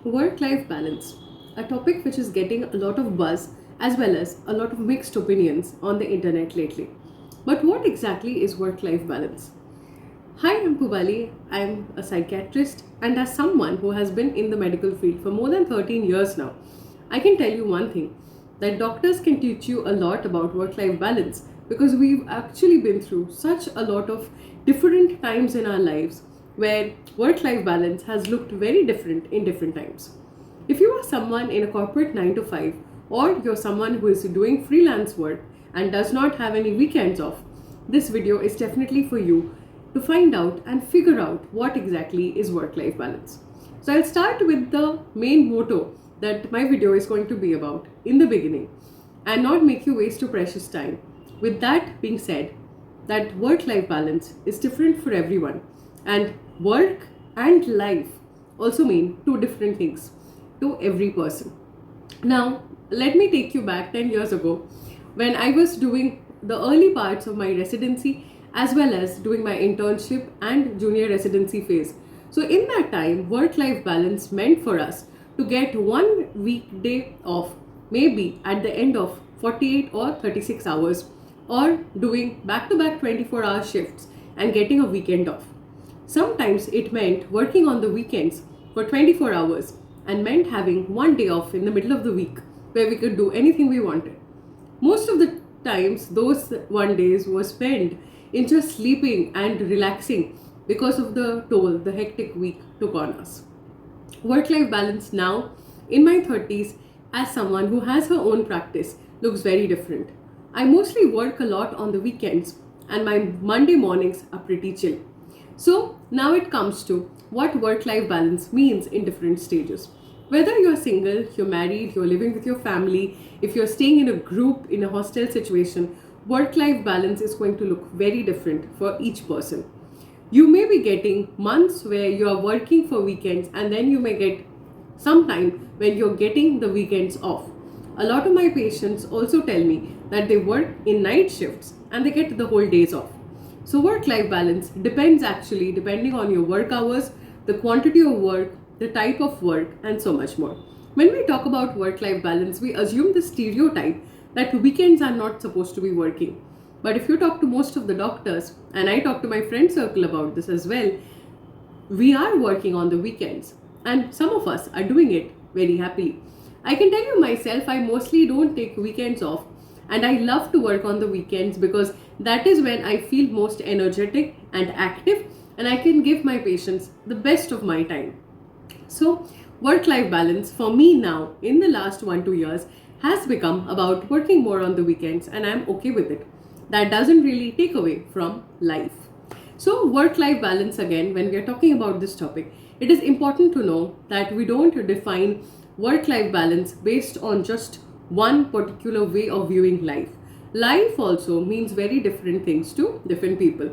Work-life balance, a topic which is getting a lot of buzz as well as a lot of mixed opinions on the internet lately. But what exactly is work-life balance? Hi, I'm Pubali. I'm a psychiatrist, and as someone who has been in the medical field for more than 13 years now, I can tell you one thing, that doctors can teach you a lot about work life balance because we've actually been through such a lot of different times in our lives where work life balance has looked very different in different times. If you are someone in a corporate 9 to 5, or you're someone who is doing freelance work and does not have any weekends off, this video is definitely for you to find out and figure out what exactly is work life balance. So I'll start with the main motto that my video is going to be about in the beginning and not make you waste your precious time. With that being said, that work life balance is different for everyone, and work and life also mean two different things to every person. Now, let me take you back 10 years ago when I was doing the early parts of my residency as well as doing my internship and junior residency phase. So, in that time, work life balance meant for us to get one weekday off, maybe at the end of 48 or 36 hours, or doing back to back 24-hour shifts and getting a weekend off. Sometimes it meant working on the weekends for 24 hours and meant having one day off in the middle of the week where we could do anything we wanted. Most of the times, those one days were spent in just sleeping and relaxing because of the toll the hectic week took on us. Work life balance now, in my 30s, as someone who has her own practice, looks very different. I mostly work a lot on the weekends, and my Monday mornings are pretty chill. So, now it comes to what work life balance means in different stages. Whether you're single, you're married, you're living with your family, if you're staying in a group in a hostel situation, work life balance is going to look very different for each person. You may be getting months where you are working for weekends, and then you may get some time when you're getting the weekends off. A lot of my patients also tell me that they work in night shifts and they get the whole days off. So work life balance depends actually depending on your work hours, the quantity of work, the type of work, and so much more. When we talk about work life balance, we assume the stereotype that weekends are not supposed to be working. But if you talk to most of the doctors, and I talk to my friend circle about this as well, we are working on the weekends, and some of us are doing it very happily. I can tell you myself, I mostly don't take weekends off, and I love to work on the weekends because that is when I feel most energetic and active, and I can give my patients the best of my time. So, work life balance for me now in the last 1 2 years has become about working more on the weekends, and I'm okay with it. That doesn't really take away from life. So, work life balance again, when we are talking about this topic, it is important to know that we don't define work life balance based on just one particular way of viewing life. Life also means very different things to different people.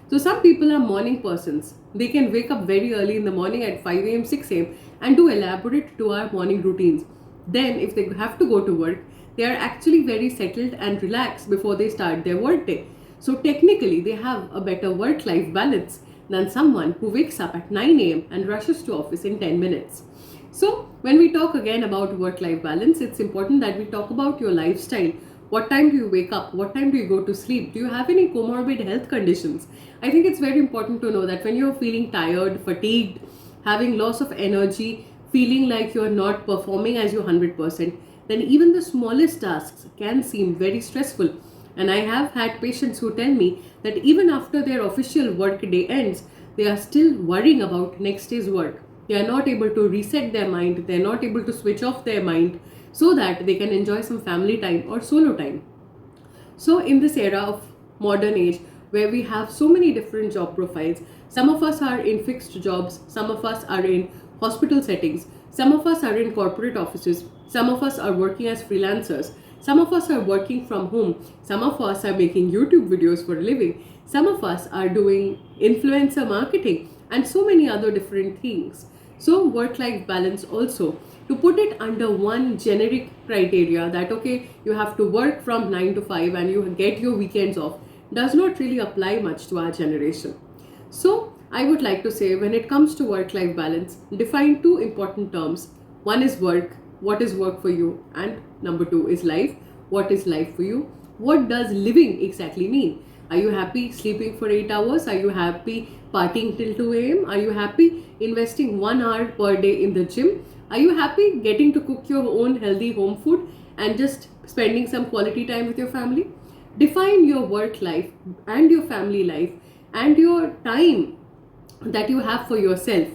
So, some people are morning persons. They can wake up very early in the morning at 5 a.m., 6 a.m., and do elaborate 2 hour morning routines. Then, if they have to go to work, they are actually very settled and relaxed before they start their workday. So, technically, they have a better work life balance than someone who wakes up at 9 a.m. and rushes to office in 10 minutes. So, when we talk again about work life balance, it's important that we talk about your lifestyle. What time do you wake up? What time do you go to sleep? Do you have any comorbid health conditions? I think it's very important to know that when you're feeling tired, fatigued, having loss of energy, feeling like you're not performing as your 100%, then even the smallest tasks can seem very stressful. And I have had patients who tell me that even after their official work day ends, they are still worrying about next day's work. They are not able to reset their mind, they are not able to switch off their mind so that they can enjoy some family time or solo time. So, in this era of modern age where we have so many different job profiles, some of us are in fixed jobs, some of us are in hospital settings, some of us are in corporate offices, some of us are working as freelancers, some of us are working from home, some of us are making YouTube videos for a living, some of us are doing influencer marketing, and so many other different things. So, work life balance also, to put it under one generic criteria that okay, you have to work from 9 to 5 and you get your weekends off, does not really apply much to our generation. So, I would like to say when it comes to work life balance, define two important terms One is work, what is work for you? And number two is life, what is life for you? What does living exactly mean? Are you happy sleeping for 8 hours? Are you happy partying till 2 a.m.? Are you happy investing 1 hour per day in the gym? Are you happy getting to cook your own healthy home food and just spending some quality time with your family? Define your work life and your family life and your time that you have for yourself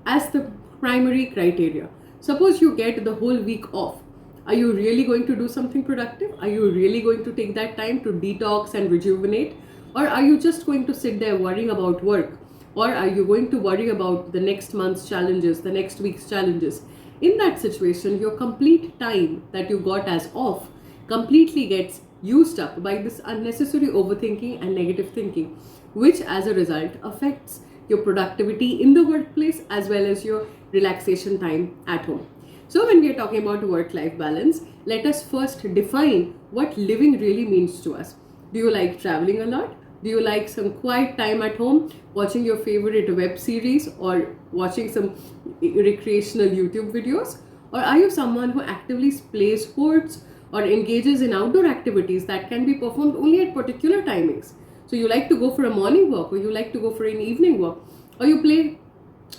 as the primary criteria. Suppose you get the whole week off. Are you really going to do something productive? Are you really going to take that time to detox and rejuvenate? Or are you just going to sit there worrying about work? Or are you going to worry about the next month's challenges, the next week's challenges? In that situation, your complete time that you got as off completely gets used up by this unnecessary overthinking and negative thinking, which as a result affects your productivity in the workplace as well as your relaxation time at home. So, when we are talking about work life balance, let us first define what living really means to us. Do you like traveling a lot? Do you like some quiet time at home, watching your favorite web series or watching some recreational YouTube videos? Or are you someone who actively plays sports or engages in outdoor activities that can be performed only at particular timings? So you like to go for a morning walk, or you like to go for an evening walk, or you play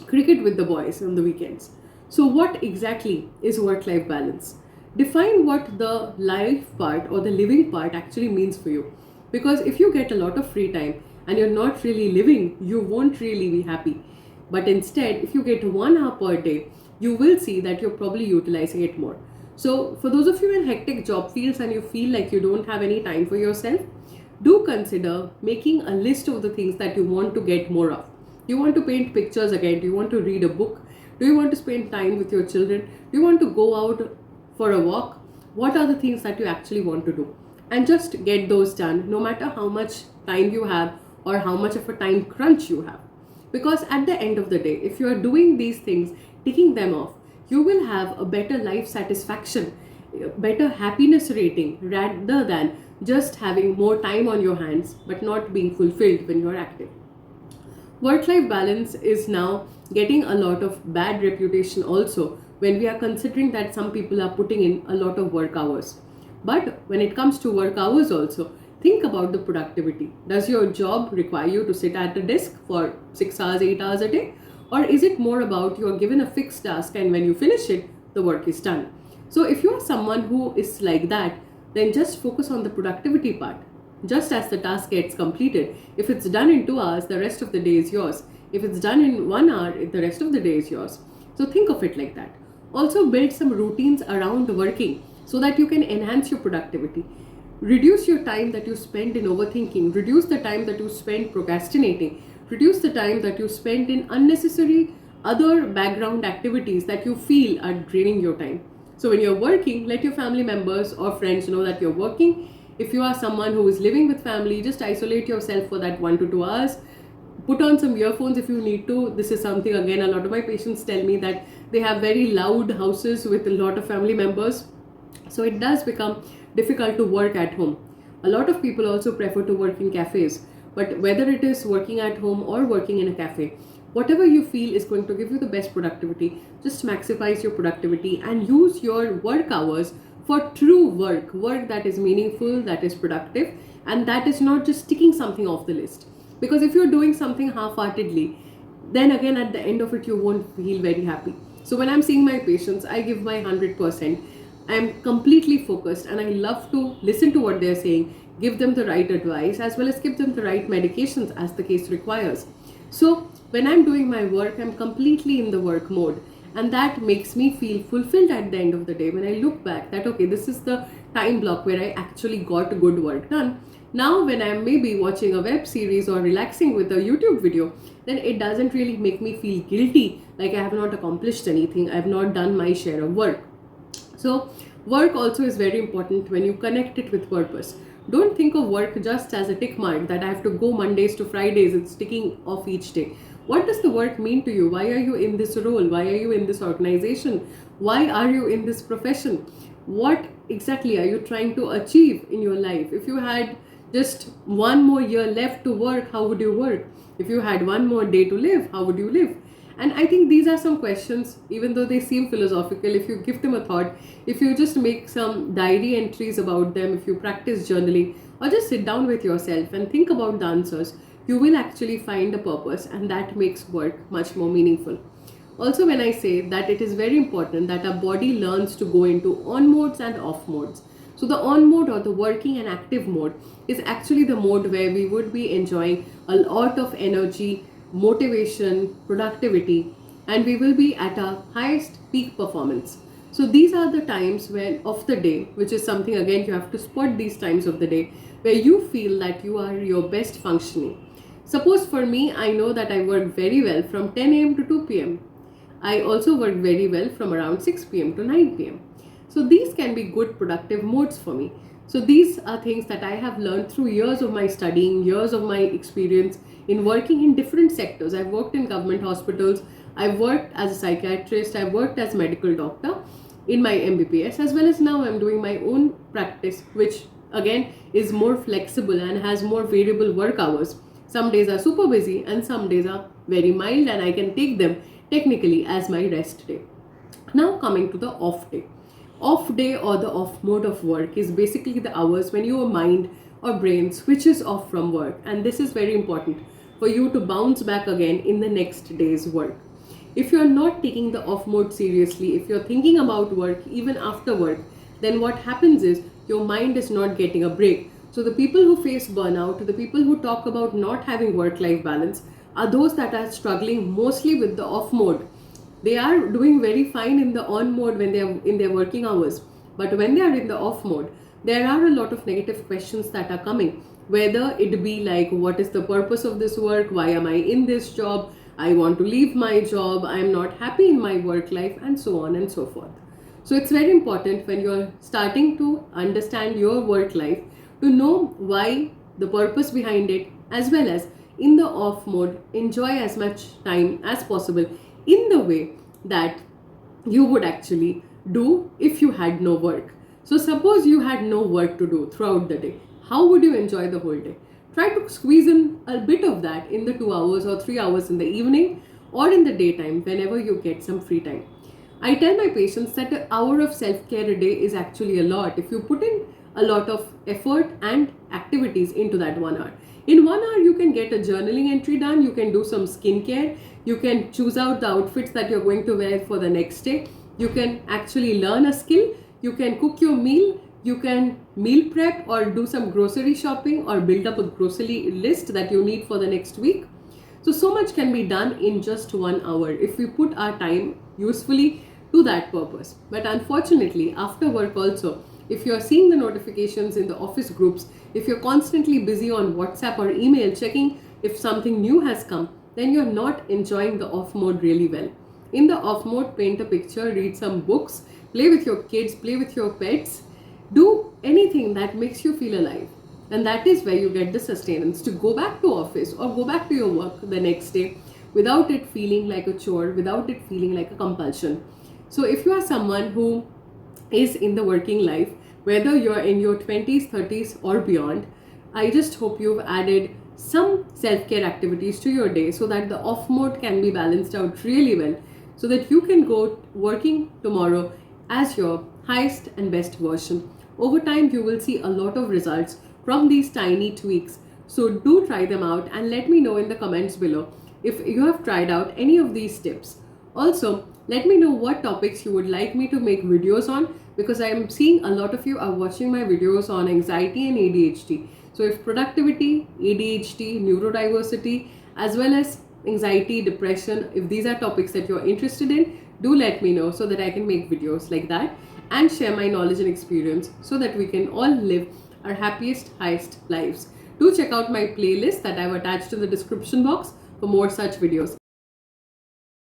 cricket with the boys on the weekends. So what exactly is work-life balance? Define what the life part or the living part actually means for you. Because if you get a lot of free time and you're not really living, you won't really be happy. But instead, if you get 1 hour per day, you will see that you're probably utilizing it more. So for those of you in hectic job fields and you feel like you don't have any time for yourself, do consider making a list of the things that you want to get more of. Do you want to paint pictures again? Do you want to read a book? Do you want to spend time with your children? Do you want to go out for a walk? What are the things that you actually want to do? And just get those done, no matter how much time you have or how much of a time crunch you have. Because at the end of the day, if you are doing these things, ticking them off, you will have a better life satisfaction, better happiness rating, rather than just having more time on your hands but not being fulfilled when you're active. Work-life balance is now getting a lot of bad reputation also when we are considering that some people are putting in a lot of work hours. But when it comes to work hours also, think about the productivity. Does your job require you to sit at a desk for 6 hours, 8 hours a day? Or is it more about you're given a fixed task and when you finish it, the work is done? So if you are someone who is like that, then just focus on the productivity part. Just as the task gets completed, if it's done in 2 hours, the rest of the day is yours. If it's done in 1 hour, the rest of the day is yours. So think of it like that. Also build some routines around working so that you can enhance your productivity. Reduce your time that you spend in overthinking, reduce the time that you spend procrastinating, reduce the time that you spend in unnecessary other background activities that you feel are draining your time. So when you're working, let your family members or friends know that you're working. If you are someone who is living with family, just isolate yourself for that 1 to 2 hours. Put on some earphones if you need to. This is something, again, a lot of my patients tell me that they have very loud houses with a lot of family members. So it does become difficult to work at home. A lot of people also prefer to work in cafes. But whether it is working at home or working in a cafe, whatever you feel is going to give you the best productivity, just maximize your productivity and use your work hours for true work that is meaningful, that is productive, and that is not just ticking something off the list. Because if you're doing something half-heartedly, then again at the end of it, you won't feel very happy. So when I'm seeing my patients, I give my 100%. I'm completely focused and I love to listen to what they're saying, give them the right advice as well as give them the right medications as the case requires. So when I'm doing my work, I'm completely in the work mode. And that makes me feel fulfilled at the end of the day when I look back that, okay, this is the time block where I actually got good work done. Now, when I'm maybe watching a web series or relaxing with a YouTube video, then it doesn't really make me feel guilty, like I have not accomplished anything, I have not done my share of work. So, work also is very important when you connect it with purpose. Don't think of work just as a tick mark that I have to go Mondays to Fridays, it's ticking off each day. What does the work mean to you? Why are you in this role? Why are you in this organization? Why are you in this profession? What exactly are you trying to achieve in your life? If you had just 1 more year left to work, how would you work? If you had 1 more day to live, how would you live? And I think these are some questions, even though they seem philosophical, if you give them a thought, if you just make some diary entries about them, if you practice journaling, or just sit down with yourself and think about the answers, you will actually find a purpose, and that makes work much more meaningful. Also, when I say that it is very important that our body learns to go into on modes and off modes. So, the on mode or the working and active mode is actually the mode where we would be enjoying a lot of energy, motivation, productivity, and we will be at our highest peak performance. So, these are the times when of the day, which is something again you have to spot these times of the day where you feel that you are your best functioning. Suppose for me, I know that I work very well from 10 a.m. to 2 p.m. I also work very well from around 6 p.m. to 9 p.m. So these can be good productive modes for me. So these are things that I have learned through years of my studying, years of my experience in working in different sectors. I've worked in government hospitals, I've worked as a psychiatrist, I've worked as medical doctor in my MBBS, as well as now I'm doing my own practice, which again is more flexible and has more variable work hours. Some days are super busy and some days are very mild, and I can take them technically as my rest day. Now coming to the off day. Off day or the off mode of work is basically the hours when your mind or brain switches off from work, and this is very important for you to bounce back again in the next day's work. If you are not taking the off mode seriously, if you're thinking about work even after work, then what happens is your mind is not getting a break. So the people who face burnout, the people who talk about not having work-life balance, are those that are struggling mostly with the off mode. They are doing very fine in the on mode when they are in their working hours, but when they are in the off mode, there are a lot of negative questions that are coming. Whether it be like, what is the purpose of this work? Why am I in this job? I want to leave my job. I am not happy in my work life, and so on and so forth. So it's very important when you're starting to understand your work life to know why, the purpose behind it, as well as in the off mode, enjoy as much time as possible in the way that you would actually do if you had no work. So suppose you had no work to do throughout the day. How would you enjoy the whole day? Try to squeeze in a bit of that in the 2 hours or 3 hours in the evening or in the daytime whenever you get some free time. I tell my patients that an hour of self-care a day is actually a lot if you put in a lot of effort and activities into that 1 hour. In 1 hour, you can get a journaling entry done, you can do some skincare, you can choose out the outfits that you're going to wear for the next day, you can actually learn a skill, you can cook your meal, you can meal prep or do some grocery shopping or build up a grocery list that you need for the next week. So much can be done in just 1 hour if we put our time usefully to that purpose. But unfortunately, after work also, if you're seeing the notifications in the office groups, if you're constantly busy on WhatsApp or email checking if something new has come, then you're not enjoying the off mode really well. In the off mode, paint a picture, read some books, play with your kids, play with your pets, do anything that makes you feel alive. And that is where you get the sustenance to go back to office or go back to your work the next day without it feeling like a chore, without it feeling like a compulsion. So if you are someone who is in the working life, whether you're in your 20s, 30s or beyond, I just hope you've added some self-care activities to your day so that the off mode can be balanced out really well, so that you can go working tomorrow as your highest and best version. Over time, you will see a lot of results from these tiny tweaks. So do try them out and let me know in the comments below if you have tried out any of these tips. Also, let me know what topics you would like me to make videos on, because I am seeing a lot of you are watching my videos on anxiety and ADHD. So if productivity, ADHD, neurodiversity, as well as anxiety, depression, if these are topics that you're interested in, do let me know so that I can make videos like that and share my knowledge and experience so that we can all live our happiest, highest lives. Do check out my playlist that I've attached in the description box for more such videos.